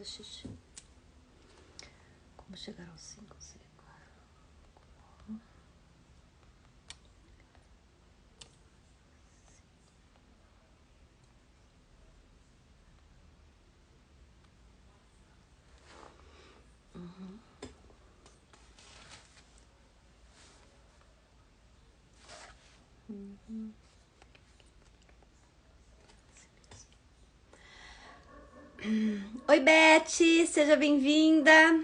fazer xixi. Como chegar aos 5 segundos? Oi, Beth, seja bem-vinda.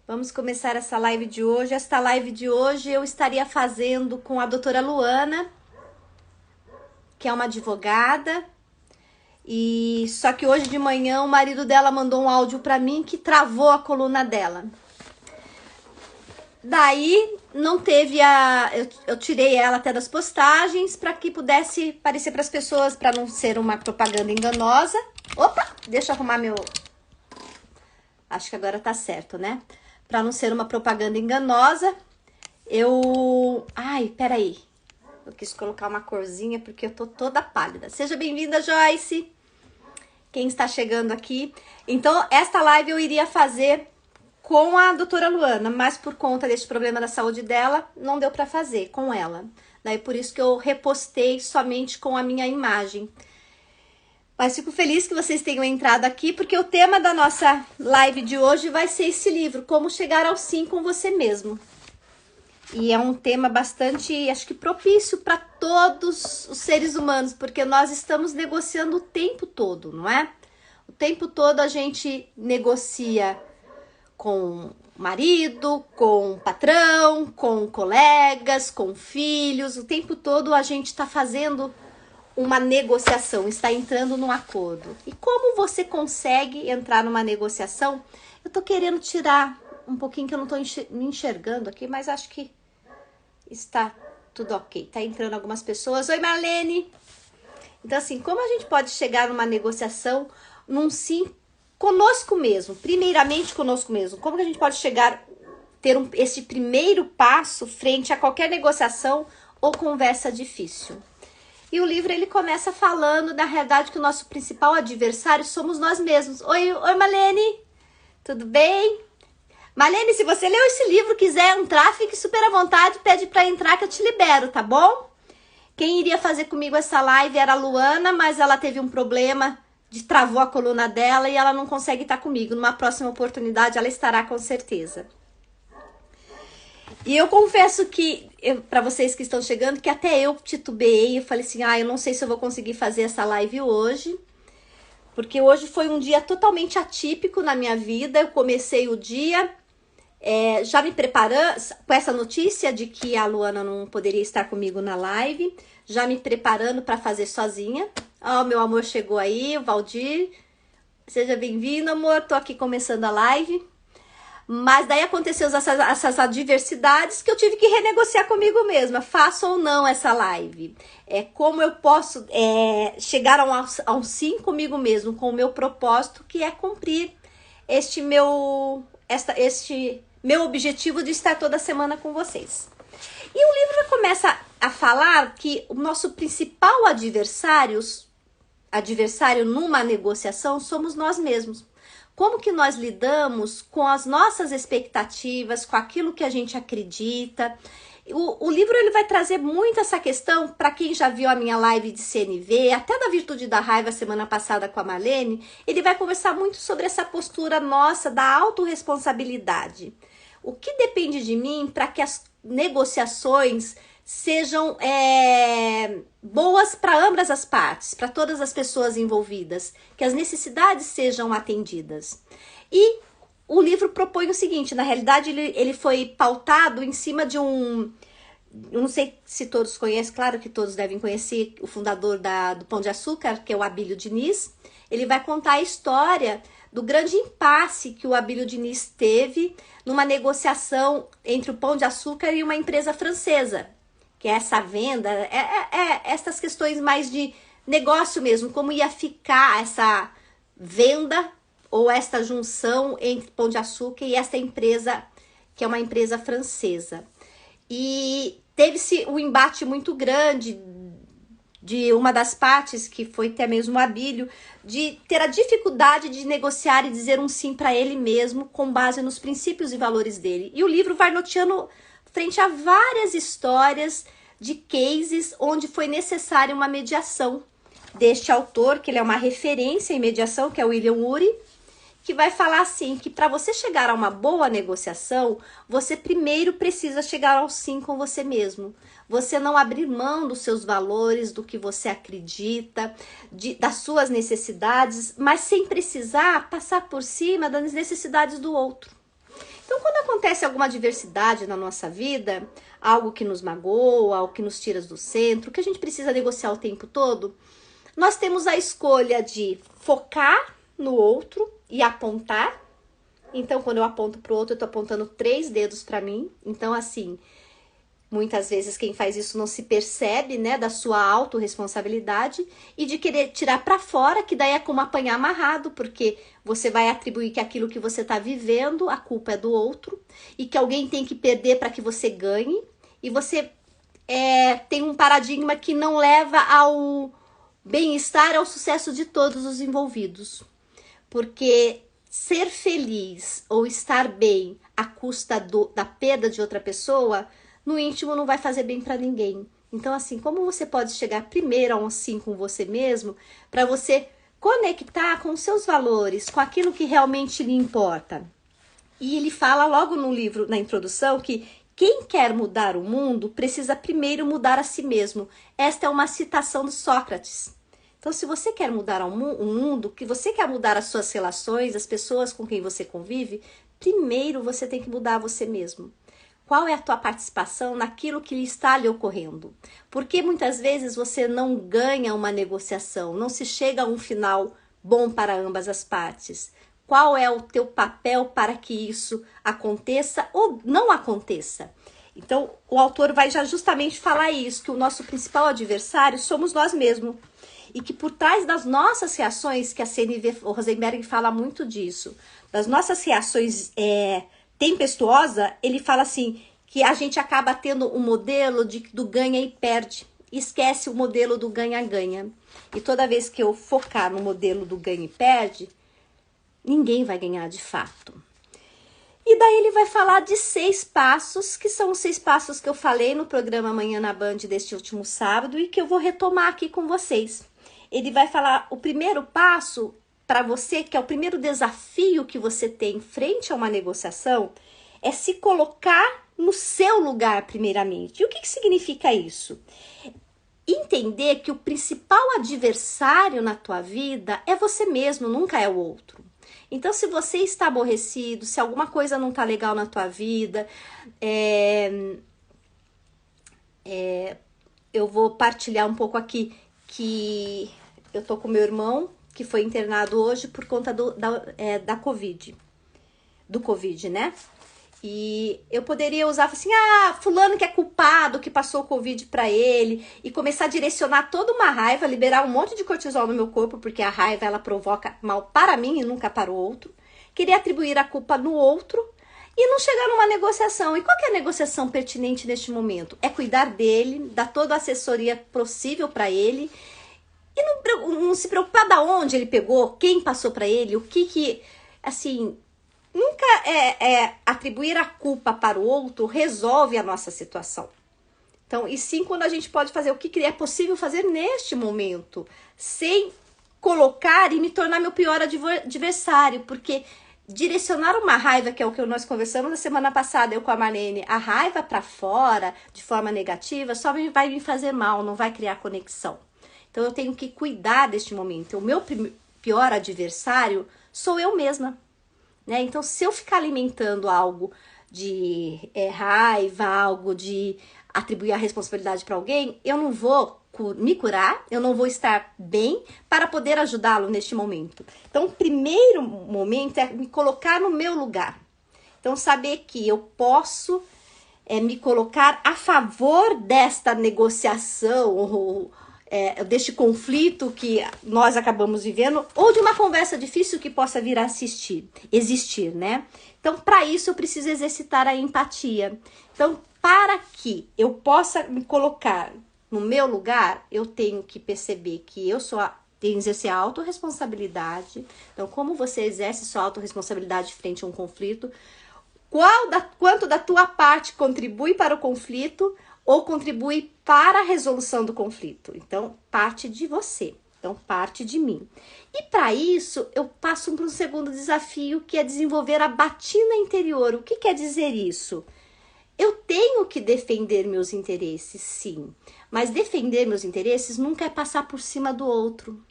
Vamos começar essa live de hoje. Esta live de hoje eu estaria fazendo com a doutora Luana, que é uma advogada. E só que hoje de manhã o marido dela mandou um áudio para mim que travou a coluna dela. Daí não teve eu tirei ela até das postagens para que pudesse aparecer para as pessoas, para não ser uma propaganda enganosa. Opa, deixa eu arrumar meu... Acho que agora tá certo, né? Para não ser uma propaganda enganosa, Ai, peraí. Eu quis colocar uma corzinha porque eu tô toda pálida. Seja bem-vinda, Joyce. Quem está chegando aqui. Então, esta live eu iria fazer com a doutora Luana, mas por conta desse problema da saúde dela, não deu para fazer com ela. Daí por isso que eu repostei somente com a minha imagem. Mas fico feliz que vocês tenham entrado aqui, porque o tema da nossa live de hoje vai ser esse livro, Como Chegar ao Sim com Você Mesmo. E é um tema bastante, acho que propício para todos os seres humanos, porque nós estamos negociando o tempo todo, não é? O tempo todo a gente negocia com marido, com patrão, com colegas, com filhos. O tempo todo a gente está fazendo uma negociação, está entrando num acordo. E como você consegue entrar numa negociação? Eu tô querendo tirar um pouquinho que eu não tô me enxergando aqui, mas acho que está tudo ok. Tá entrando algumas pessoas. Oi, Marlene! Então, assim, como a gente pode chegar numa negociação, num sim conosco mesmo, primeiramente conosco mesmo? Como que a gente pode chegar, ter esse primeiro passo frente a qualquer negociação ou conversa difícil? E o livro, ele começa falando, na realidade, que o nosso principal adversário somos nós mesmos. Oi, Marlene, tudo bem? Marlene, se você leu esse livro, quiser entrar, fique super à vontade, pede para entrar que eu te libero, tá bom? Quem iria fazer comigo essa live era a Luana, mas ela teve um problema, travou a coluna dela e ela não consegue estar comigo. Numa próxima oportunidade ela estará com certeza. E eu confesso que, para vocês que estão chegando, que até eu titubeei, eu falei assim, eu não sei se eu vou conseguir fazer essa live hoje, porque hoje foi um dia totalmente atípico na minha vida. Eu comecei o dia já me preparando, com essa notícia de que a Luana não poderia estar comigo na live, já me preparando para fazer sozinha. Ó, meu amor chegou aí, o Valdir. Seja bem-vindo, amor. Tô aqui começando a live. Mas daí aconteceu essas adversidades que eu tive que renegociar comigo mesma. Faço ou não essa live? Como eu posso chegar a um sim comigo mesmo, com o meu propósito, que é cumprir este meu objetivo de estar toda semana com vocês. E o livro começa a falar que o nosso principal adversário numa negociação somos nós mesmos. Como que nós lidamos com as nossas expectativas, com aquilo que a gente acredita. O livro, ele vai trazer muito essa questão, para quem já viu a minha live de CNV, até da Virtude da Raiva semana passada com a Marlene, ele vai conversar muito sobre essa postura nossa da autorresponsabilidade. O que depende de mim para que as negociações sejam boas para ambas as partes, para todas as pessoas envolvidas, que as necessidades sejam atendidas. E o livro propõe o seguinte, na realidade ele foi pautado em cima de eu não sei se todos conhecem, claro que todos devem conhecer o fundador do Pão de Açúcar, que é o Abílio Diniz. Ele vai contar a história do grande impasse que o Abílio Diniz teve numa negociação entre o Pão de Açúcar e uma empresa francesa, que é essa venda, essas questões mais de negócio mesmo, como ia ficar essa venda ou esta junção entre Pão de Açúcar e essa empresa, que é uma empresa francesa. E teve-se um embate muito grande de uma das partes, que foi até mesmo o Abílio, de ter a dificuldade de negociar e dizer um sim para ele mesmo, com base nos princípios e valores dele. E o livro vai norteando frente a várias histórias de cases onde foi necessária uma mediação deste autor, que ele é uma referência em mediação, que é o William Ury, que vai falar assim, que para você chegar a uma boa negociação, você primeiro precisa chegar ao sim com você mesmo. Você não abrir mão dos seus valores, do que você acredita, das suas necessidades, mas sem precisar passar por cima das necessidades do outro. Então, quando acontece alguma adversidade na nossa vida, algo que nos magoa, algo que nos tira do centro, que a gente precisa negociar o tempo todo, nós temos a escolha de focar no outro e apontar. Então, quando eu aponto para o outro, eu estou apontando 3 dedos para mim. Então, assim, muitas vezes quem faz isso não se percebe, né, da sua autorresponsabilidade e de querer tirar para fora, que daí é como apanhar amarrado, porque você vai atribuir que aquilo que você está vivendo, a culpa é do outro e que alguém tem que perder para que você ganhe. E você tem um paradigma que não leva ao bem-estar, ao sucesso de todos os envolvidos. Porque ser feliz ou estar bem à custa da perda de outra pessoa, no íntimo não vai fazer bem para ninguém. Então, assim, como você pode chegar primeiro a um sim com você mesmo, para você conectar com os seus valores, com aquilo que realmente lhe importa? E ele fala logo no livro, na introdução, que quem quer mudar o mundo precisa primeiro mudar a si mesmo. Esta é uma citação de Sócrates. Então, se você quer mudar o mundo, que você quer mudar as suas relações, as pessoas com quem você convive, primeiro você tem que mudar você mesmo. Qual é a tua participação naquilo que está lhe ocorrendo? Porque muitas vezes você não ganha uma negociação, não se chega a um final bom para ambas as partes. Qual é o teu papel para que isso aconteça ou não aconteça? Então, o autor vai já justamente falar isso, que o nosso principal adversário somos nós mesmos. E que por trás das nossas reações, que a CNV, o Rosenberg fala muito disso, das nossas reações tempestuosa, ele fala assim, que a gente acaba tendo um modelo do ganha e perde, esquece o modelo do ganha-ganha. E toda vez que eu focar no modelo do ganha e perde, ninguém vai ganhar de fato. E daí ele vai falar de 6 passos, que são os 6 passos que eu falei no programa Amanhã na Band deste último sábado e que eu vou retomar aqui com vocês. Ele vai falar o primeiro passo para você, que é o primeiro desafio que você tem frente a uma negociação, é se colocar no seu lugar primeiramente. E o que significa isso? Entender que o principal adversário na tua vida é você mesmo, nunca é o outro. Então, se você está aborrecido, se alguma coisa não está legal na tua vida, eu vou partilhar um pouco aqui que eu tô com meu irmão, que foi internado hoje por conta da Covid, do Covid, né? E eu poderia usar assim, fulano que é culpado, que passou o Covid pra ele, e começar a direcionar toda uma raiva, liberar um monte de cortisol no meu corpo, porque a raiva, ela provoca mal para mim e nunca para o outro. Queria atribuir a culpa no outro e não chegar numa negociação. E qual que é a negociação pertinente neste momento? É cuidar dele, dar toda a assessoria possível para ele, e não se preocupar de onde ele pegou, quem passou para ele, o que assim, nunca atribuir a culpa para o outro resolve a nossa situação. Então, e sim quando a gente pode fazer o que é possível fazer neste momento, sem colocar e me tornar meu pior adversário, porque direcionar uma raiva, que é o que nós conversamos na semana passada, eu com a Marlene, a raiva para fora, de forma negativa, só vai me fazer mal, não vai criar conexão. Então, eu tenho que cuidar deste momento. O meu pior adversário sou eu mesma, né? Então, se eu ficar alimentando algo de raiva, algo de atribuir a responsabilidade para alguém, eu não vou me curar, eu não vou estar bem para poder ajudá-lo neste momento. Então, o primeiro momento é me colocar no meu lugar. Então, saber que eu posso me colocar a favor desta negociação, deste conflito que nós acabamos vivendo, ou de uma conversa difícil que possa vir a existir, né? Então, para isso, eu preciso exercitar a empatia. Então, para que eu possa me colocar no meu lugar, eu tenho que perceber que eu tenho que exercer a autorresponsabilidade. Então, como você exerce sua autorresponsabilidade frente a um conflito? Quanto da tua parte contribui para o conflito ou contribui para a resolução do conflito? Então, parte de você. Então, parte de mim. E para isso, eu passo para um segundo desafio, que é desenvolver a batina interior. O que quer dizer isso? Eu tenho que defender meus interesses, sim. Mas defender meus interesses nunca é passar por cima do outro.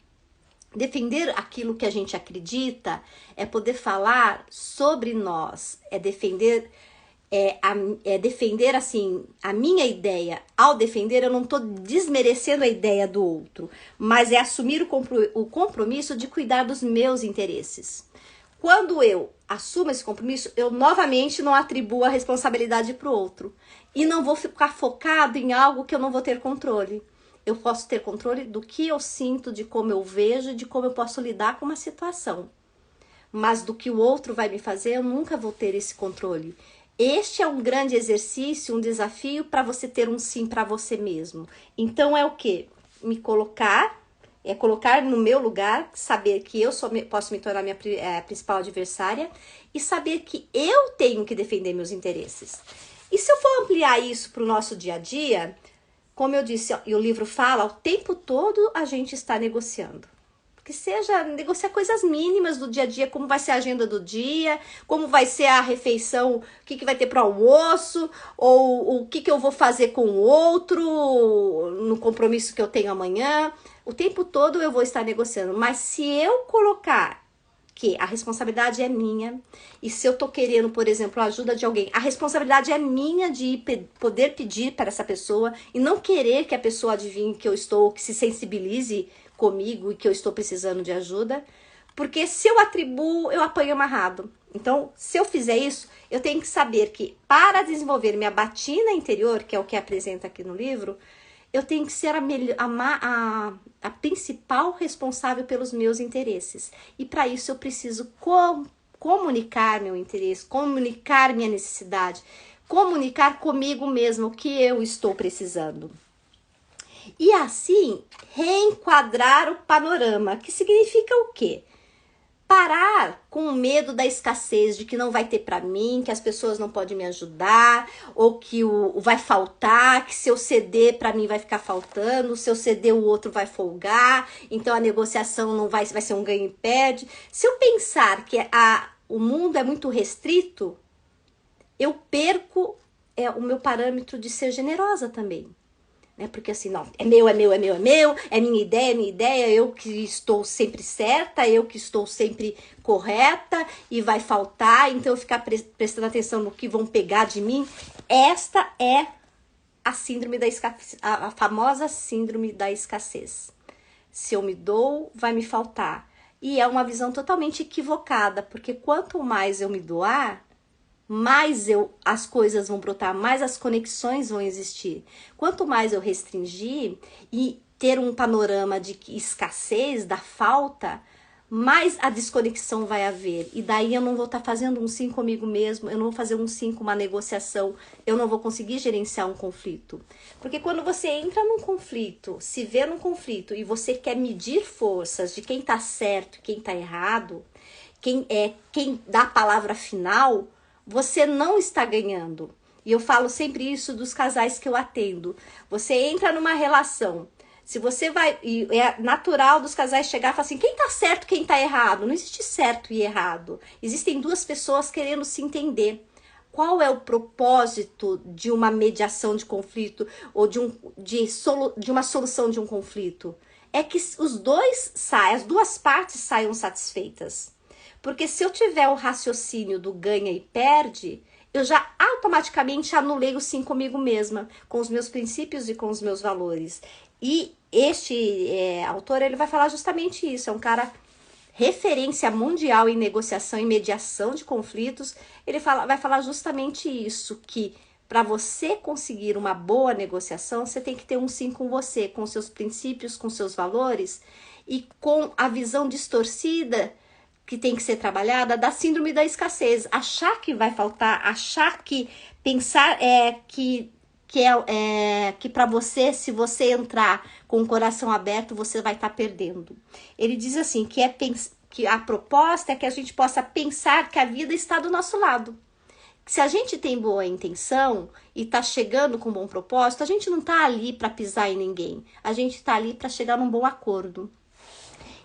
Defender aquilo que a gente acredita é poder falar sobre nós, é defender assim a minha ideia. Ao defender, eu não estou desmerecendo a ideia do outro, mas é assumir o compromisso de cuidar dos meus interesses. Quando eu assumo esse compromisso, eu novamente não atribuo a responsabilidade para o outro e não vou ficar focado em algo que eu não vou ter controle. Eu posso ter controle do que eu sinto, de como eu vejo, de como eu posso lidar com uma situação. Mas do que o outro vai me fazer, eu nunca vou ter esse controle. Este é um grande exercício, um desafio para você ter um sim para você mesmo. Então é o quê? Me colocar, colocar no meu lugar, saber que eu posso me tornar minha principal adversária e saber que eu tenho que defender meus interesses. E se eu for ampliar isso para o nosso dia a dia, como eu disse, e o livro fala, o tempo todo a gente está negociando. Que seja negociar coisas mínimas do dia a dia, como vai ser a agenda do dia, como vai ser a refeição, o que vai ter para o almoço, ou o que eu vou fazer com o outro, no compromisso que eu tenho amanhã. O tempo todo eu vou estar negociando, mas se eu colocar que a responsabilidade é minha, e se eu tô querendo, por exemplo, a ajuda de alguém, a responsabilidade é minha de poder pedir para essa pessoa e não querer que a pessoa adivinhe que eu estou, que se sensibilize comigo e que eu estou precisando de ajuda, porque se eu atribuo, eu apanho amarrado. Então, se eu fizer isso, eu tenho que saber que para desenvolver minha batina interior, que é o que apresenta aqui no livro, eu tenho que ser a principal responsável pelos meus interesses. E para isso eu preciso comunicar meu interesse, comunicar minha necessidade, comunicar comigo mesmo o que eu estou precisando. E assim, reenquadrar o panorama, que significa o quê? Parar com o medo da escassez, de que não vai ter para mim, que as pessoas não podem me ajudar, ou que vai faltar, que se eu ceder para mim vai ficar faltando, se eu ceder o outro vai folgar, então a negociação não vai ser um ganho e perde. Se eu pensar que o mundo é muito restrito, eu perco o meu parâmetro de ser generosa também. Porque assim, não, é meu, é minha ideia, eu que estou sempre certa, eu que estou sempre correta e vai faltar, então eu ficar prestando atenção no que vão pegar de mim. Esta é a síndrome da escassez, a famosa síndrome da escassez. Se eu me dou, vai me faltar. E é uma visão totalmente equivocada, porque quanto mais eu me doar, mais as coisas vão brotar, mais as conexões vão existir. Quanto mais eu restringir e ter um panorama de escassez, da falta, mais a desconexão vai haver. E daí eu não vou estar fazendo um sim comigo mesmo, eu não vou fazer um sim com uma negociação, eu não vou conseguir gerenciar um conflito. Porque quando você entra num conflito, se vê num conflito e você quer medir forças de quem está certo e quem está errado, quem dá a palavra final, você não está ganhando. E eu falo sempre isso dos casais que eu atendo. Você entra numa relação, se você vai, e é natural dos casais chegar e falar assim, quem tá certo, quem tá errado? Não existe certo e errado. Existem duas pessoas querendo se entender. Qual é o propósito de uma mediação de conflito ou de uma solução de um conflito? É que as duas partes saiam satisfeitas. Porque se eu tiver o raciocínio do ganha e perde, eu já automaticamente anulei o sim comigo mesma, com os meus princípios e com os meus valores. E este autor, ele vai falar justamente isso, é um cara referência mundial em negociação e mediação de conflitos. Ele vai falar justamente isso, que para você conseguir uma boa negociação, você tem que ter um sim com você, com seus princípios, com seus valores e com a visão distorcida que tem que ser trabalhada da síndrome da escassez. Achar que vai faltar, achar que pensar que que para você, se você entrar com o coração aberto, você vai estar perdendo. Ele diz assim, que a proposta é que a gente possa pensar que a vida está do nosso lado. Se a gente tem boa intenção e tá chegando com um bom propósito, a gente não tá ali para pisar em ninguém. A gente tá ali para chegar num bom acordo.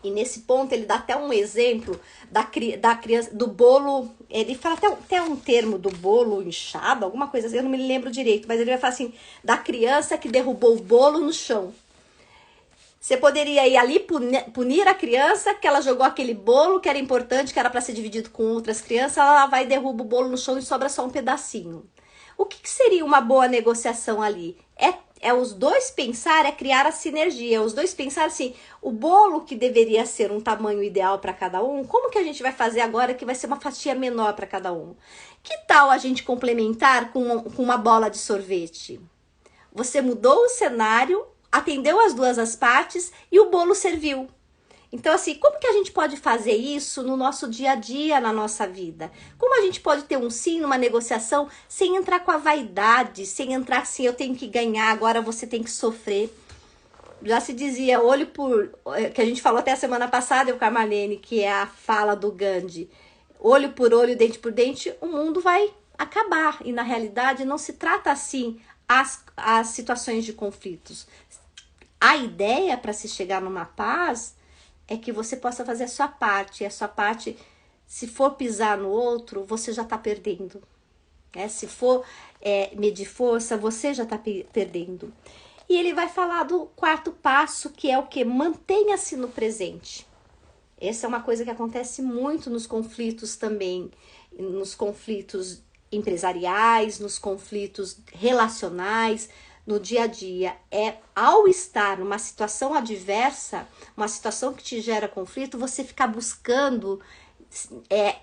E nesse ponto ele dá até um exemplo da criança, do bolo. Ele fala até um termo do bolo inchado, alguma coisa assim, eu não me lembro direito, mas ele vai falar assim, da criança que derrubou o bolo no chão. Você poderia ir ali punir a criança, que ela jogou aquele bolo que era importante, que era para ser dividido com outras crianças, ela vai e derruba o bolo no chão e sobra só um pedacinho. O que seria uma boa negociação ali? É os dois pensar, é criar a sinergia, os dois pensar assim, o bolo que deveria ser um tamanho ideal para cada um, como que a gente vai fazer agora que vai ser uma fatia menor para cada um? Que tal a gente complementar com uma bola de sorvete? Você mudou o cenário, atendeu as partes e o bolo serviu. Então, assim, como que a gente pode fazer isso no nosso dia a dia, na nossa vida? Como a gente pode ter um sim numa negociação sem entrar com a vaidade, sem entrar assim, eu tenho que ganhar, agora você tem que sofrer. Já se dizia, que a gente falou até a semana passada, eu com a Marlene, que é a fala do Gandhi, olho por olho, dente por dente, o mundo vai acabar. E na realidade não se trata assim as situações de conflitos. A ideia para se chegar numa paz é que você possa fazer a sua parte. E a sua parte, se for pisar no outro, você já está perdendo. Se for medir força, você já está perdendo. E ele vai falar do quarto passo, que é o que? Mantenha-se no presente. Essa é uma coisa que acontece muito nos conflitos também. Nos conflitos empresariais, nos conflitos relacionais, no dia a dia, ao estar numa situação adversa, uma situação que te gera conflito, você ficar buscando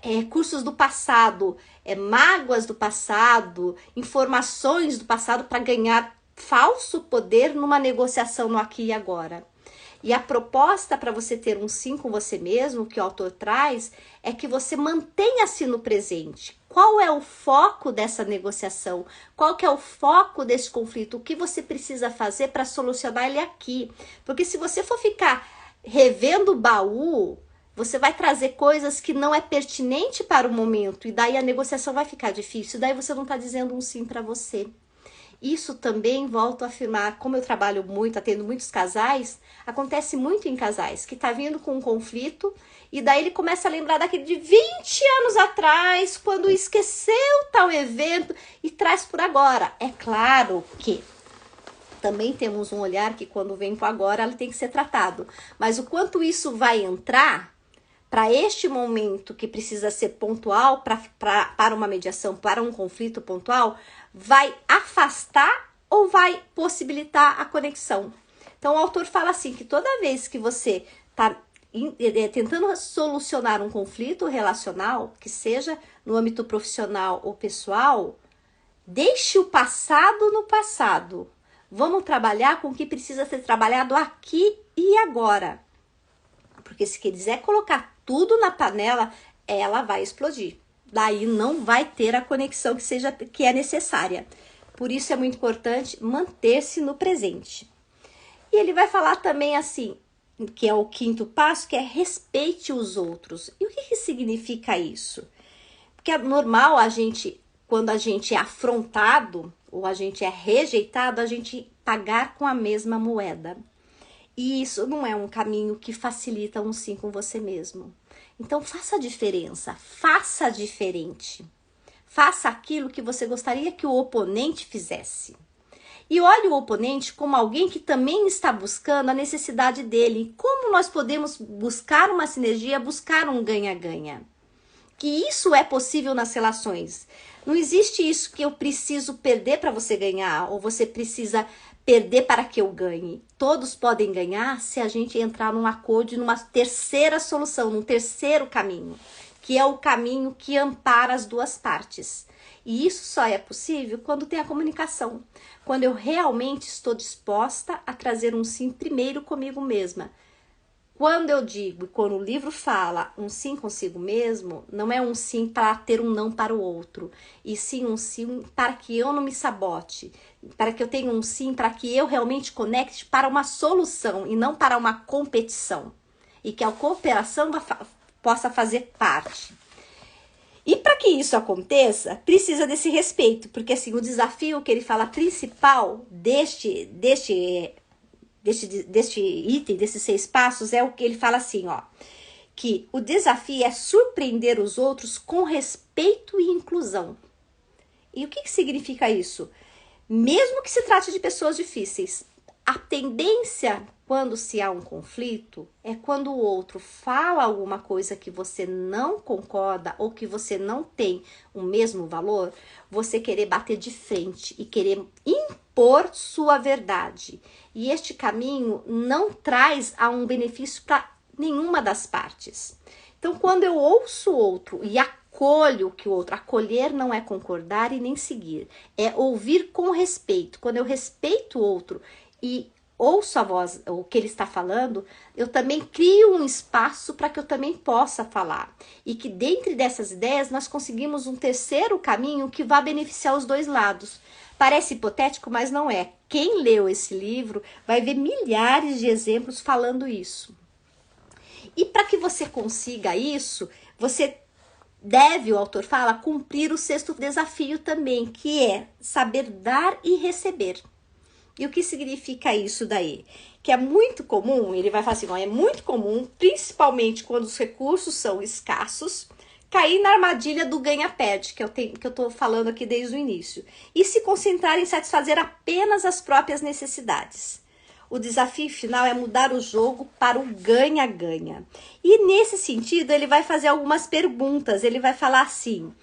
recursos do passado, mágoas do passado, informações do passado para ganhar falso poder numa negociação no aqui e agora. E a proposta para você ter um sim com você mesmo, que o autor traz, é que você mantenha-se no presente. Qual é o foco dessa negociação? Qual que é o foco desse conflito? O que você precisa fazer para solucionar ele aqui? Porque se você for ficar revendo o baú, você vai trazer coisas que não é pertinente para o momento, e daí a negociação vai ficar difícil, daí você não está dizendo um sim para você. Isso também, volto a afirmar, como eu trabalho muito, atendo muitos casais, acontece muito em casais, que tá vindo com um conflito, e daí ele começa a lembrar daquele de 20 anos atrás, quando esqueceu tal evento, e traz por agora. É claro que também temos um olhar que quando vem para agora, ele tem que ser tratado. Mas o quanto isso vai entrar para este momento que precisa ser pontual, para uma mediação, para um conflito pontual, vai afastar ou vai possibilitar a conexão? Então, o autor fala assim, que toda vez que você está tentando solucionar um conflito relacional, que seja no âmbito profissional ou pessoal, deixe o passado no passado. Vamos trabalhar com o que precisa ser trabalhado aqui e agora. Porque se quiser colocar tudo na panela, ela vai explodir. Daí não vai ter a conexão que é necessária. Por isso é muito importante manter-se no presente. E ele vai falar também assim, que é o quinto passo, que é respeite os outros. E o que significa isso? Porque é normal quando a gente é afrontado ou a gente é rejeitado, a gente pagar com a mesma moeda. E isso não é um caminho que facilita um sim com você mesmo. Então faça a diferença, faça diferente. Faça aquilo que você gostaria que o oponente fizesse. E olhe o oponente como alguém que também está buscando a necessidade dele. Como nós podemos buscar uma sinergia, buscar um ganha-ganha? Que isso é possível nas relações. Não existe isso que eu preciso perder para você ganhar, ou você precisa perder para que eu ganhe. Todos podem ganhar se a gente entrar num acordo, numa terceira solução, num terceiro caminho, que é o caminho que ampara as duas partes. E isso só é possível quando tem a comunicação, quando eu realmente estou disposta a trazer um sim primeiro comigo mesma. quando eu digo, quando o livro fala um sim consigo mesmo, não é um sim para ter um não para o outro, e sim um sim para que eu não me sabote, para que eu tenha um sim para que eu realmente conecte para uma solução e não para uma competição, e que a cooperação possa fazer parte. E para que isso aconteça, precisa desse respeito, porque assim, o desafio que ele fala principal deste item, desses 6 passos, é o que ele fala assim, ó, que o desafio é surpreender os outros com respeito e inclusão. E o que significa isso? Mesmo que se trate de pessoas difíceis, a tendência quando se há um conflito é quando o outro fala alguma coisa que você não concorda ou que você não tem o mesmo valor, você querer bater de frente e querer impor sua verdade. E este caminho não traz a um benefício para nenhuma das partes. Então, quando eu ouço o outro e acolho que o outro, acolher não é concordar e nem seguir, é ouvir com respeito. Quando eu respeito o outro e ouço a voz, o que ele está falando, eu também crio um espaço para que eu também possa falar. E que dentro dessas ideias nós conseguimos um terceiro caminho que vai beneficiar os dois lados. Parece hipotético, mas não é. Quem leu esse livro vai ver milhares de exemplos falando isso. E para que você consiga isso, você deve, o autor fala, cumprir o 6º desafio também, que é saber dar e receber. E o que significa isso daí? Que é muito comum, ele vai falar assim, ó, é muito comum, principalmente quando os recursos são escassos, cair na armadilha do ganha-perde, que eu tô falando aqui desde o início, e se concentrar em satisfazer apenas as próprias necessidades. O desafio final é mudar o jogo para o ganha-ganha. E nesse sentido, ele vai fazer algumas perguntas, ele vai falar assim,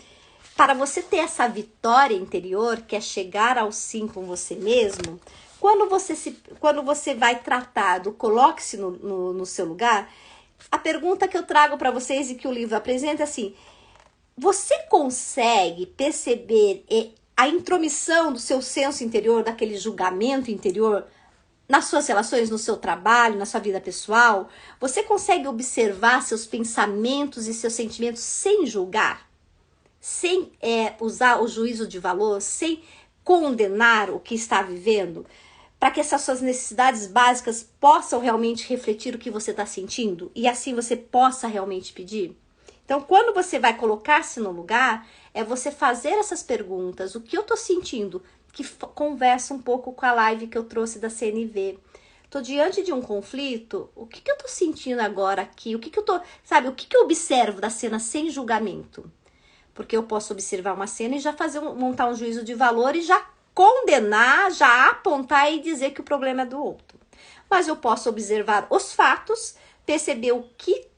para você ter essa vitória interior, que é chegar ao sim com você mesmo, quando você vai tratado, coloque-se no seu lugar, a pergunta que eu trago para vocês e que o livro apresenta é assim, você consegue perceber a intromissão do seu senso interior, daquele julgamento interior, nas suas relações, no seu trabalho, na sua vida pessoal? Você consegue observar seus pensamentos e seus sentimentos sem julgar? Sem usar o juízo de valor, sem condenar o que está vivendo, para que essas suas necessidades básicas possam realmente refletir o que você está sentindo e assim você possa realmente pedir? Então, quando você vai colocar-se no lugar, é você fazer essas perguntas, o que eu estou sentindo, que conversa um pouco com a live que eu trouxe da CNV. Estou diante de um conflito, o que eu estou sentindo agora aqui? O que eu observo da cena sem julgamento? Porque eu posso observar uma cena e já montar um juízo de valor e já condenar, já apontar e dizer que o problema é do outro. Mas eu posso observar os fatos, perceber o que,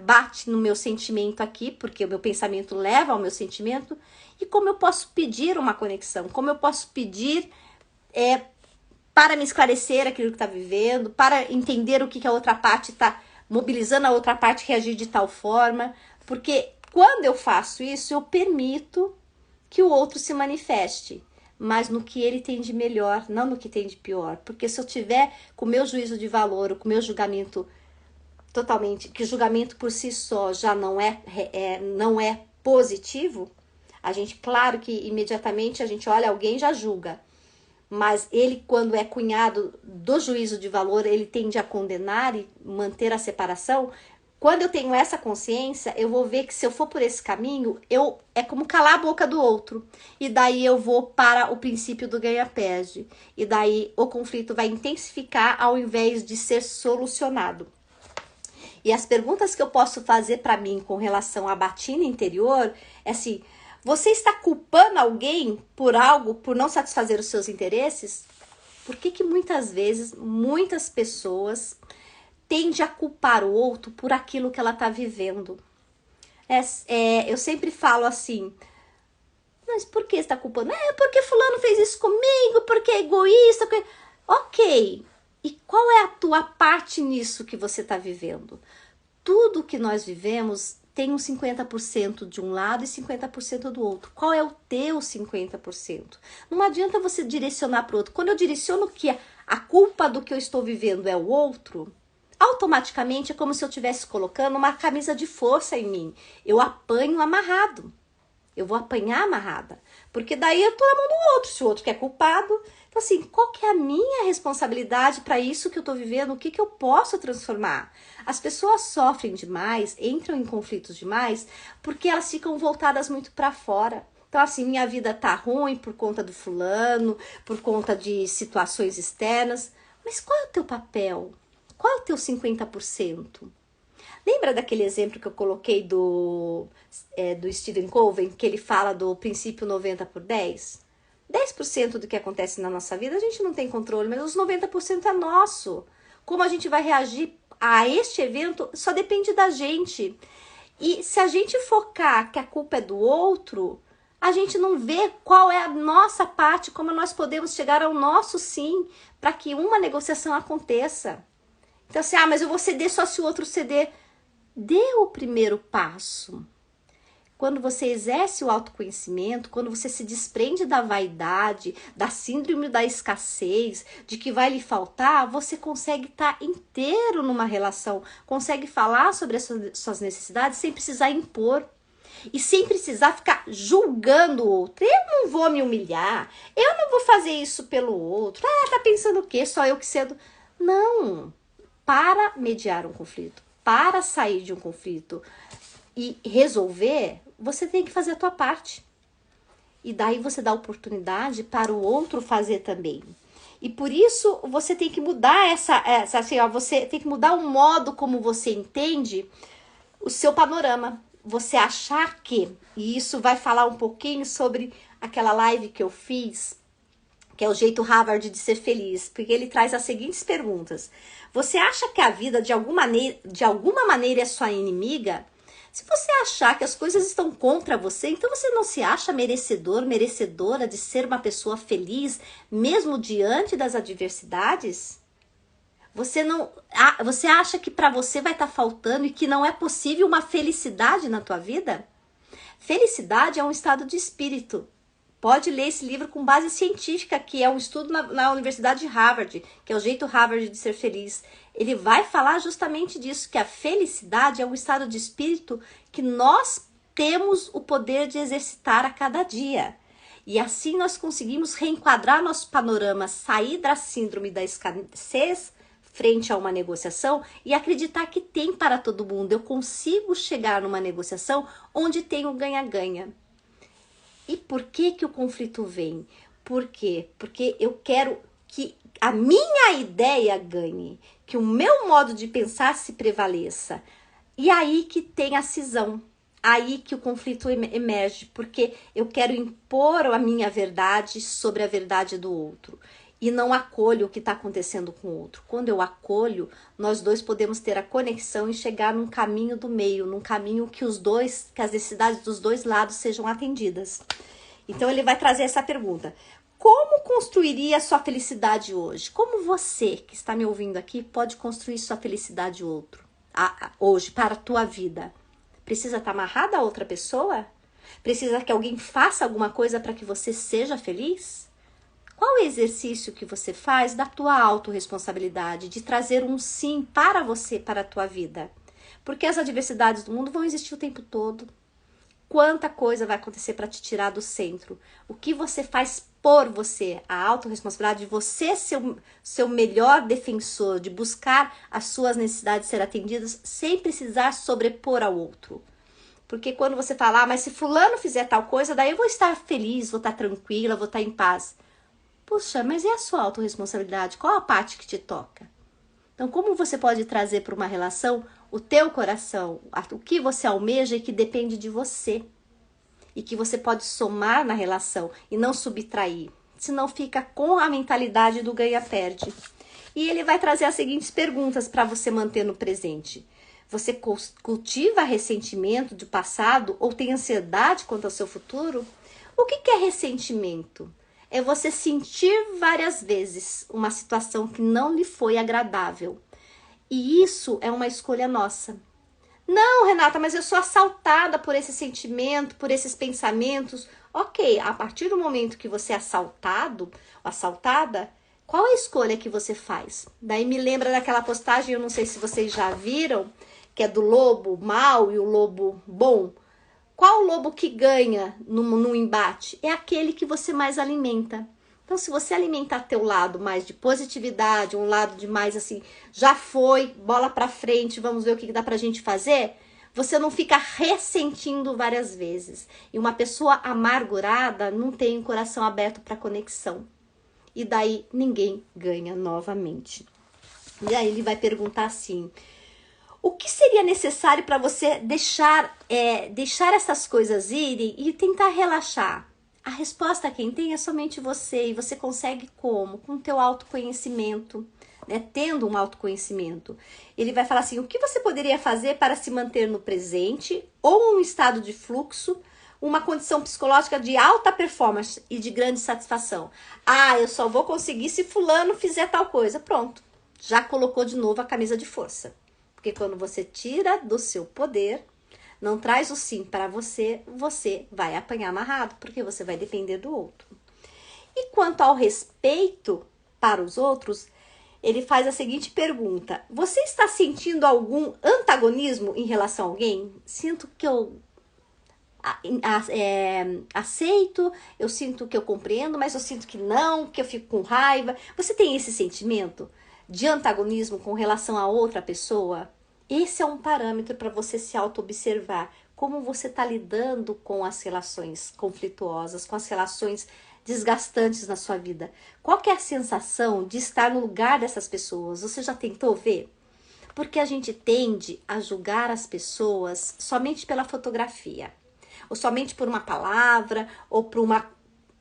bate no meu sentimento aqui, porque o meu pensamento leva ao meu sentimento, e como eu posso pedir uma conexão, como eu posso pedir para me esclarecer aquilo que está vivendo, para entender o que a outra parte está mobilizando a outra parte a reagir de tal forma, porque quando eu faço isso, eu permito que o outro se manifeste, mas no que ele tem de melhor, não no que tem de pior. Porque se eu tiver com o meu juízo de valor, ou com o meu julgamento totalmente, que o julgamento por si só já não é positivo, a gente, claro que imediatamente a gente olha alguém e já julga. Mas ele, quando é cunhado do juízo de valor, ele tende a condenar e manter a separação. Quando eu tenho essa consciência, eu vou ver que se eu for por esse caminho, é como calar a boca do outro. E daí eu vou para o princípio do ganha-perde. E daí o conflito vai intensificar ao invés de ser solucionado. E as perguntas que eu posso fazer para mim com relação à batina interior é assim, você está culpando alguém por algo, por não satisfazer os seus interesses? Por que muitas vezes, muitas pessoas tende a culpar o outro por aquilo que ela está vivendo? Eu sempre falo assim, mas por que você está culpando? Porque fulano fez isso comigo, porque é egoísta. Ok, e qual é a tua parte nisso que você está vivendo? Tudo que nós vivemos tem um 50% de um lado e 50% do outro. Qual é o teu 50%? Não adianta você direcionar para o outro. Quando eu direciono que a culpa do que eu estou vivendo é o outro, automaticamente é como se eu estivesse colocando uma camisa de força em mim. Eu apanho amarrado. Eu vou apanhar amarrada. Porque daí eu tô na mão do outro, se o outro que é culpado. Então assim, qual que é a minha responsabilidade para isso que eu tô vivendo? O que eu posso transformar? As pessoas sofrem demais, entram em conflitos demais, porque elas ficam voltadas muito para fora. Então assim, minha vida tá ruim por conta do fulano, por conta de situações externas. Mas qual é o teu papel? Qual é o teu 50%? Lembra daquele exemplo que eu coloquei do Stephen Covey, que ele fala do princípio 90/10? 10% do que acontece na nossa vida a gente não tem controle, mas os 90% é nosso. Como a gente vai reagir a este evento só depende da gente. E se a gente focar que a culpa é do outro, a gente não vê qual é a nossa parte, como nós podemos chegar ao nosso sim, para que uma negociação aconteça. Então assim, mas eu vou ceder só se o outro ceder. Dê o primeiro passo. Quando você exerce o autoconhecimento, quando você se desprende da vaidade, da síndrome da escassez, de que vai lhe faltar, você consegue estar inteiro numa relação, consegue falar sobre as suas necessidades sem precisar impor. E sem precisar ficar julgando o outro. Eu não vou me humilhar, eu não vou fazer isso pelo outro. Tá pensando o quê? Só eu que cedo. Não. Para mediar um conflito, para sair de um conflito e resolver, você tem que fazer a tua parte. E daí você dá oportunidade para o outro fazer também. E por isso você tem que mudar você tem que mudar o modo como você entende o seu panorama. Você achar que, e isso vai falar um pouquinho sobre aquela live que eu fiz, que é o jeito Harvard de ser feliz, porque ele traz as seguintes perguntas. Você acha que a vida de alguma maneira é sua inimiga? Se você achar que as coisas estão contra você, então você não se acha merecedor, merecedora de ser uma pessoa feliz, mesmo diante das adversidades? Você acha que para você vai estar faltando e que não é possível uma felicidade na tua vida? Felicidade é um estado de espírito. Pode ler esse livro com base científica, que é um estudo na Universidade de Harvard, que é o jeito Harvard de ser feliz. Ele vai falar justamente disso, que a felicidade é um estado de espírito que nós temos o poder de exercitar a cada dia. E assim nós conseguimos reenquadrar nosso panorama, sair da síndrome da escassez frente a uma negociação e acreditar que tem para todo mundo. Eu consigo chegar numa negociação onde tem o ganha-ganha. E por que o conflito vem? Por quê? Porque eu quero que a minha ideia ganhe, que o meu modo de pensar se prevaleça. E aí que tem a cisão, aí que o conflito emerge, porque eu quero impor a minha verdade sobre a verdade do outro. E não acolho o que está acontecendo com o outro. Quando eu acolho, nós dois podemos ter a conexão e chegar num caminho do meio, num caminho que as necessidades dos dois lados sejam atendidas. Então ele vai trazer essa pergunta: como construiria a sua felicidade hoje? Como você que está me ouvindo aqui pode construir sua felicidade hoje para a tua vida? Precisa estar amarrada a outra pessoa? Precisa que alguém faça alguma coisa para que você seja feliz? Qual o exercício que você faz da tua autorresponsabilidade, de trazer um sim para você, para a tua vida? Porque as adversidades do mundo vão existir o tempo todo. Quanta coisa vai acontecer para te tirar do centro? O que você faz por você? A autorresponsabilidade de você ser o seu melhor defensor, de buscar as suas necessidades ser atendidas sem precisar sobrepor ao outro. Porque quando você fala, mas se fulano fizer tal coisa, daí eu vou estar feliz, vou estar tranquila, vou estar em paz. Puxa, mas e a sua autorresponsabilidade? Qual a parte que te toca? Então, como você pode trazer para uma relação o teu coração, o que você almeja e que depende de você? E que você pode somar na relação e não subtrair. Senão fica com a mentalidade do ganha-perde. E ele vai trazer as seguintes perguntas para você manter no presente. Você cultiva ressentimento do passado ou tem ansiedade quanto ao seu futuro? O que é ressentimento? É você sentir várias vezes uma situação que não lhe foi agradável. E isso é uma escolha nossa. Não, Renata, mas eu sou assaltada por esse sentimento, por esses pensamentos. Ok, a partir do momento que você é assaltado, assaltada, Qual é a escolha que você faz? Daí me lembra daquela postagem, eu não sei se vocês já viram, que é do lobo mau e o lobo bom. Qual o lobo que ganha no embate? É aquele que você mais alimenta. Então, se você alimentar teu lado mais de positividade, um lado de mais assim, já foi, bola pra frente, vamos ver o que dá pra gente fazer, você não fica ressentindo várias vezes. E uma pessoa amargurada não tem um coração aberto para conexão. E daí ninguém ganha novamente. E aí ele vai perguntar assim: o que seria necessário para você deixar essas coisas irem e tentar relaxar? A resposta quem tem é somente você. E você consegue como? Com o teu autoconhecimento, né? Tendo um autoconhecimento. Ele vai falar assim: o que você poderia fazer para se manter no presente ou um estado de fluxo, uma condição psicológica de alta performance e de grande satisfação? Ah, eu só vou conseguir se fulano fizer tal coisa. Pronto, já colocou de novo a camisa de força. Porque quando você tira do seu poder, não traz o sim para você, você vai apanhar amarrado, porque você vai depender do outro. E quanto ao respeito para os outros, ele faz a seguinte pergunta: você está sentindo algum antagonismo em relação a alguém? Sinto que eu aceito, eu sinto que eu compreendo, mas eu sinto que não, que eu fico com raiva. Você tem esse sentimento de antagonismo com relação a outra pessoa? Esse é um parâmetro para você se auto-observar. Como você está lidando com as relações conflituosas, com as relações desgastantes na sua vida. Qual que é a sensação de estar no lugar dessas pessoas? Você já tentou ver? Porque a gente tende a julgar as pessoas somente pela fotografia, ou somente por uma palavra, ou por uma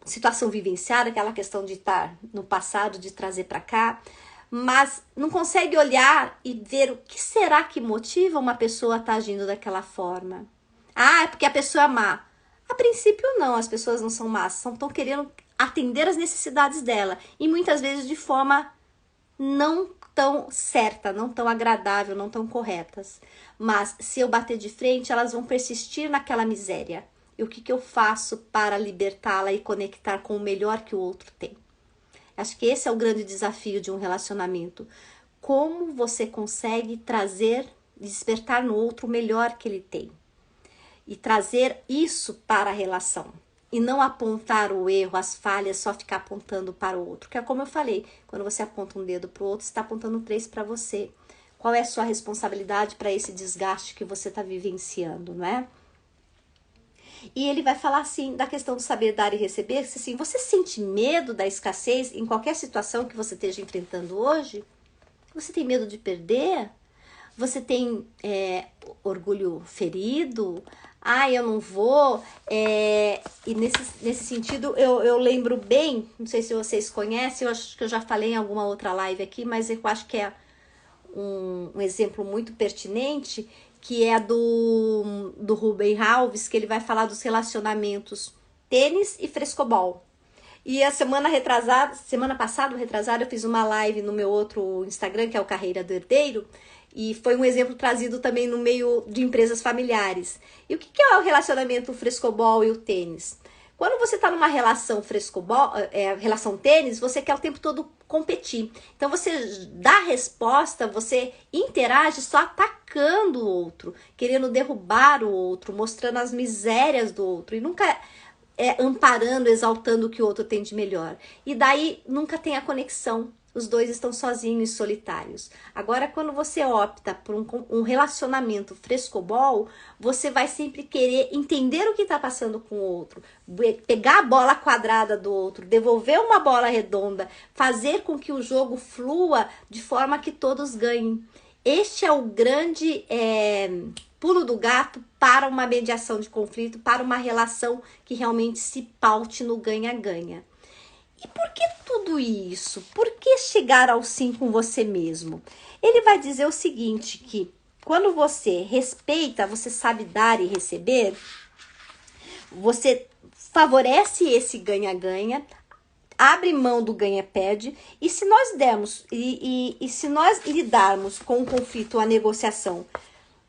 situação vivenciada, aquela questão de estar no passado, de trazer para cá, mas não consegue olhar e ver o que será que motiva uma pessoa a estar agindo daquela forma. Ah, é porque a pessoa é má. A princípio não, as pessoas não são más, estão querendo atender as necessidades dela, e muitas vezes de forma não tão certa, não tão agradável, não tão corretas. Mas se eu bater de frente, elas vão persistir naquela miséria. E o que eu faço para libertá-la e conectar com o melhor que o outro tem? Acho que esse é o grande desafio de um relacionamento. Como você consegue trazer, despertar no outro o melhor que ele tem? E trazer isso para a relação. E não apontar o erro, as falhas, só ficar apontando para o outro. Que é como eu falei, quando você aponta um dedo para o outro, você está apontando 3 para você. Qual é a sua responsabilidade para esse desgaste que você está vivenciando, não é? E ele vai falar assim, da questão do saber dar e receber, assim, você sente medo da escassez em qualquer situação que você esteja enfrentando hoje? Você tem medo de perder? Você tem orgulho ferido? Ah, eu não vou. E nesse sentido, eu lembro bem, não sei se vocês conhecem, eu acho que eu já falei em alguma outra live aqui, mas eu acho que é um exemplo muito pertinente, que é do Rubem Alves, que ele vai falar dos relacionamentos tênis e frescobol. E a semana passada, retrasada, eu fiz uma live no meu outro Instagram, que é o Carreira do Herdeiro, e foi um exemplo trazido também no meio de empresas familiares. E o que é o relacionamento frescobol e o tênis? Quando você está numa relação frescobol, relação tênis, você quer o tempo todo competir. Então você dá resposta, você interage só atacando o outro, querendo derrubar o outro, mostrando as misérias do outro, e nunca amparando, exaltando o que o outro tem de melhor. E daí nunca tem a conexão. Os dois estão sozinhos e solitários. Agora, quando você opta por um relacionamento frescobol, você vai sempre querer entender o que está passando com o outro, pegar a bola quadrada do outro, devolver uma bola redonda, fazer com que o jogo flua de forma que todos ganhem. Este é o grande pulo do gato para uma mediação de conflito, para uma relação que realmente se paute no ganha-ganha. E por que tudo isso? Por que chegar ao sim com você mesmo? Ele vai dizer o seguinte, que quando você respeita, você sabe dar e receber, você favorece esse ganha-ganha, abre mão do ganha-perde, e se nós dermos, e se nós lidarmos com o conflito, a negociação,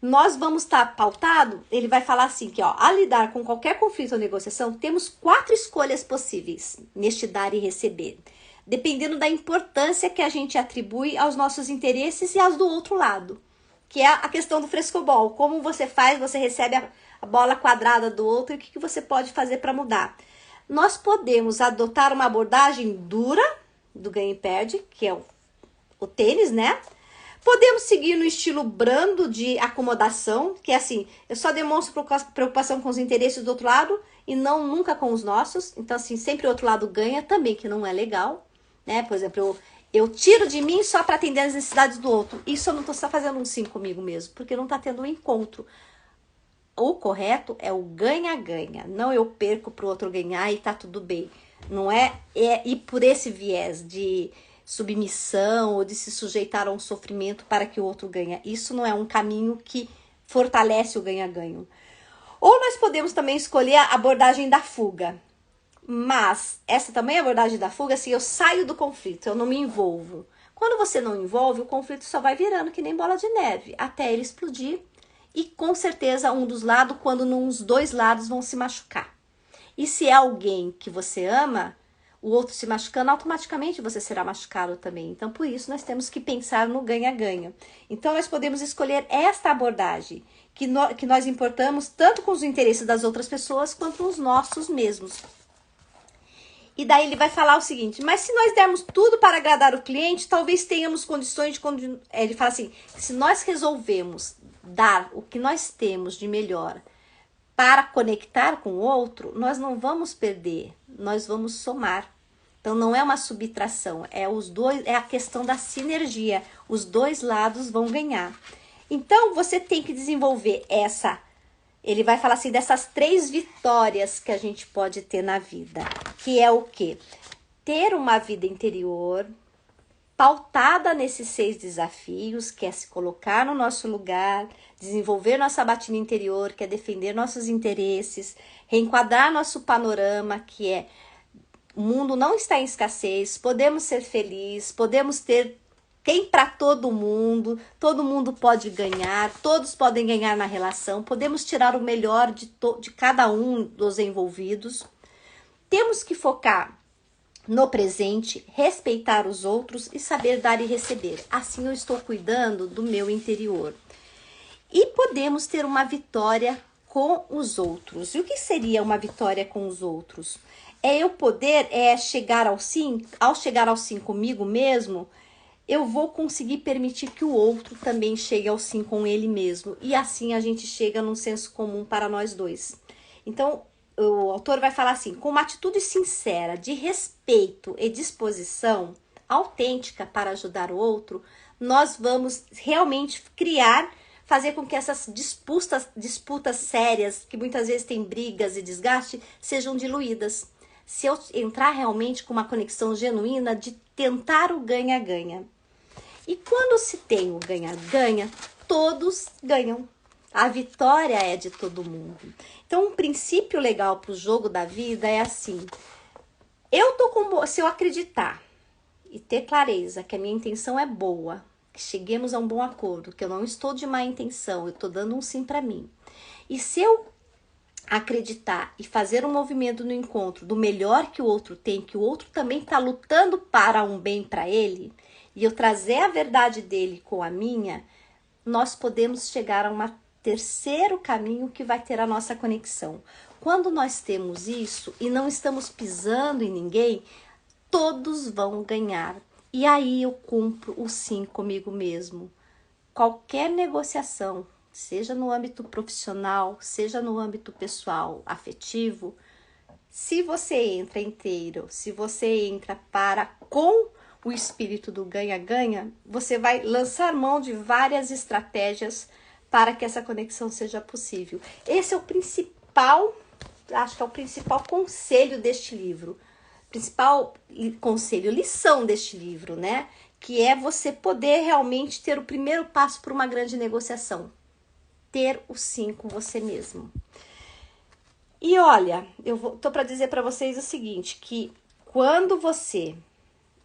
nós vamos estar pautado, ele vai falar assim, que ó, ao lidar com qualquer conflito ou negociação, temos 4 escolhas possíveis neste dar e receber. dependendo da importância que a gente atribui aos nossos interesses e aos do outro lado, que é a questão do frescobol. Como você faz, você recebe a bola quadrada do outro e o que você pode fazer para mudar. Nós podemos adotar uma abordagem dura do ganha e perde, que é o tênis, né? Podemos seguir no estilo brando de acomodação, que é assim, eu só demonstro preocupação com os interesses do outro lado e não nunca com os nossos. Então, assim, sempre o outro lado ganha também, que não é legal, né? Por exemplo, eu tiro de mim só para atender as necessidades do outro. Isso eu não tô só fazendo um sim comigo mesmo, porque não tá tendo um encontro. O correto é o ganha-ganha, não eu perco pro outro ganhar e tá tudo bem. Não é ir por esse viés de submissão ou de se sujeitar a um sofrimento para que o outro ganhe. Isso não é um caminho que fortalece o ganha-ganho. Ou nós podemos também escolher a abordagem da fuga. Mas essa também é a abordagem da fuga, assim, eu saio do conflito, eu não me envolvo. Quando você não envolve, o conflito só vai virando que nem bola de neve, até ele explodir. E com certeza um dos lados, quando os dois lados vão se machucar. E se é alguém que você ama, o outro se machucando, automaticamente você será machucado também. Então, por isso, nós temos que pensar no ganha-ganha. Então, nós podemos escolher esta abordagem, que nós importamos tanto com os interesses das outras pessoas, quanto os nossos mesmos. E daí ele vai falar o seguinte, mas se nós dermos tudo para agradar o cliente, talvez tenhamos condições de... Ele fala assim, se nós resolvemos dar o que nós temos de melhor para conectar com o outro, nós não vamos perder, nós vamos somar. Então não é uma subtração, é a questão da sinergia. Os dois lados vão ganhar. Então você tem que desenvolver ele vai falar assim dessas 3 vitórias que a gente pode ter na vida, que é o quê? Ter uma vida interior pautada nesses 6 desafios, que é se colocar no nosso lugar, desenvolver nossa batina interior, que é defender nossos interesses, reenquadrar nosso panorama, que é o mundo não está em escassez, podemos ser felizes, podemos tem para todo mundo pode ganhar, todos podem ganhar na relação, podemos tirar o melhor de cada um dos envolvidos. Temos que focar no presente, respeitar os outros e saber dar e receber. Assim eu estou cuidando do meu interior. E podemos ter uma vitória com os outros. E o que seria uma vitória com os outros? É eu poder chegar ao sim comigo mesmo, eu vou conseguir permitir que o outro também chegue ao sim com ele mesmo. E assim a gente chega num senso comum para nós dois. Então, o autor vai falar assim, com uma atitude sincera, de respeito e disposição autêntica para ajudar o outro, nós vamos realmente fazer com que essas disputas sérias, que muitas vezes tem brigas e desgaste, sejam diluídas. Se eu entrar realmente com uma conexão genuína de tentar o ganha-ganha. E quando se tem o ganha-ganha, todos ganham. A vitória é de todo mundo. Então, um princípio legal para o jogo da vida é assim. Se eu acreditar e ter clareza que a minha intenção é boa, que cheguemos a um bom acordo, que eu não estou de má intenção, eu estou dando um sim para mim. E se eu acreditar e fazer um movimento no encontro do melhor que o outro tem, que o outro também está lutando para um bem para ele, e eu trazer a verdade dele com a minha, nós podemos chegar a um terceiro caminho que vai ter a nossa conexão. Quando nós temos isso e não estamos pisando em ninguém, todos vão ganhar. E aí eu cumpro o sim comigo mesmo. Qualquer negociação, seja no âmbito profissional, seja no âmbito pessoal, afetivo, se você entra inteiro, se você entra com o espírito do ganha-ganha, você vai lançar mão de várias estratégias para que essa conexão seja possível. Esse é o principal, acho que é o principal conselho deste livro. Principal conselho, lição deste livro, né? Que é você poder realmente ter o primeiro passo para uma grande negociação. Ter o sim com você mesmo. E olha, tô para dizer para vocês o seguinte, que quando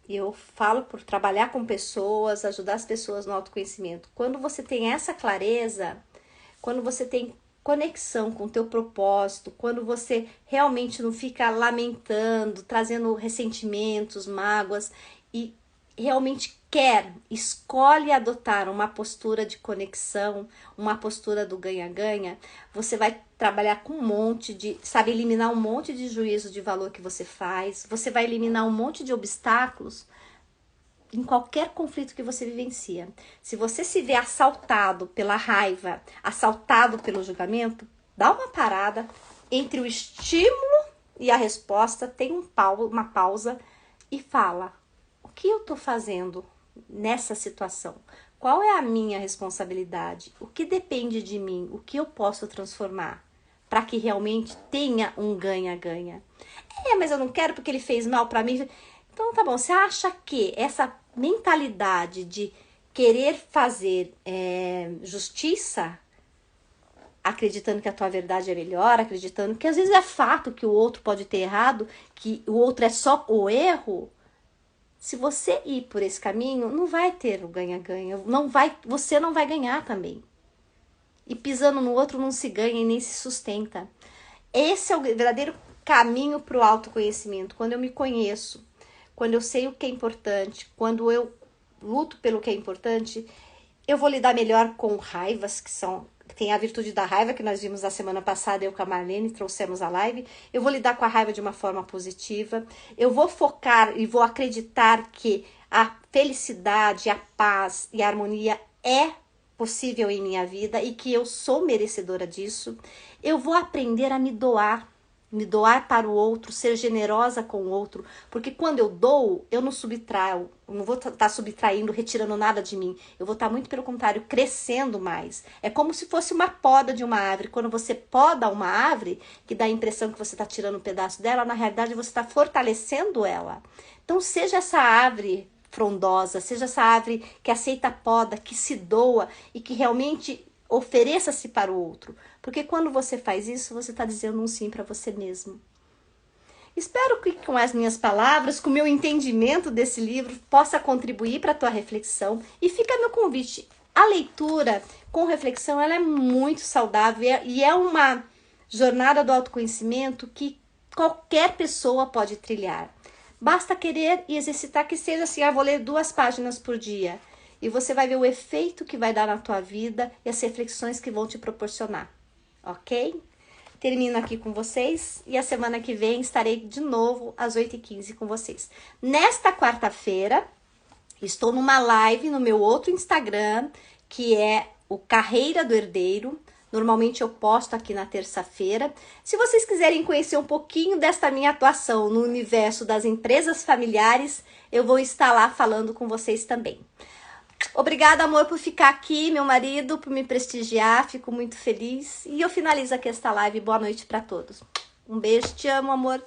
eu falo por trabalhar com pessoas, ajudar as pessoas no autoconhecimento, quando você tem essa clareza, quando você tem conexão com o teu propósito, quando você realmente não fica lamentando, trazendo ressentimentos, mágoas e realmente escolhe adotar uma postura de conexão, uma postura do ganha-ganha, você vai trabalhar com um monte de, sabe, eliminar um monte de juízo de valor que você faz, você vai eliminar um monte de obstáculos em qualquer conflito que você vivencia. Se você se vê assaltado pela raiva, assaltado pelo julgamento, dá uma parada entre o estímulo e a resposta, tem uma pausa e fala: o que eu tô fazendo nessa situação? Qual é a minha responsabilidade? O que depende de mim? O que eu posso transformar para que realmente tenha um ganha-ganha? Mas eu não quero porque ele fez mal para mim. Então tá bom, você acha que essa mentalidade de querer fazer justiça, acreditando que a tua verdade é melhor, acreditando que às vezes é fato que o outro pode ter errado, que o outro é só o erro, se você ir por esse caminho, não vai ter o ganha-ganha, você não vai ganhar também. E pisando no outro não se ganha e nem se sustenta. Esse é o verdadeiro caminho para o autoconhecimento, quando eu me conheço, quando eu sei o que é importante, quando eu luto pelo que é importante, eu vou lidar melhor com raivas, que tem a virtude da raiva, que nós vimos na semana passada, eu com a Marlene trouxemos a live. Eu vou lidar com a raiva de uma forma positiva, eu vou focar e vou acreditar que a felicidade, a paz e a harmonia é possível em minha vida e que eu sou merecedora disso. Eu vou aprender a me doar para o outro, ser generosa com o outro, porque quando eu dou, eu não subtraio, não vou estar subtraindo, retirando nada de mim, eu vou estar muito pelo contrário, crescendo mais. É como se fosse uma poda de uma árvore. Quando você poda uma árvore, que dá a impressão que você está tirando um pedaço dela, na realidade você está fortalecendo ela. Então seja essa árvore frondosa, seja essa árvore que aceita a poda, que se doa e que realmente ofereça-se para o outro. Porque quando você faz isso, você está dizendo um sim para você mesmo. Espero que com as minhas palavras, com o meu entendimento desse livro, possa contribuir para a tua reflexão. E fica meu convite. A leitura com reflexão, ela é muito saudável e é uma jornada do autoconhecimento que qualquer pessoa pode trilhar. Basta querer e exercitar, que seja assim, vou ler 2 páginas por dia. E você vai ver o efeito que vai dar na tua vida e as reflexões que vão te proporcionar, ok? Termino aqui com vocês e a semana que vem estarei de novo às 8h15 com vocês. Nesta quarta-feira, estou numa live no meu outro Instagram, que é o Carreira do Herdeiro. Normalmente eu posto aqui na terça-feira. Se vocês quiserem conhecer um pouquinho desta minha atuação no universo das empresas familiares, eu vou estar lá falando com vocês também. Obrigada, amor, por ficar aqui, meu marido, por me prestigiar, fico muito feliz. E eu finalizo aqui esta live. Boa noite para todos. Um beijo, te amo, amor.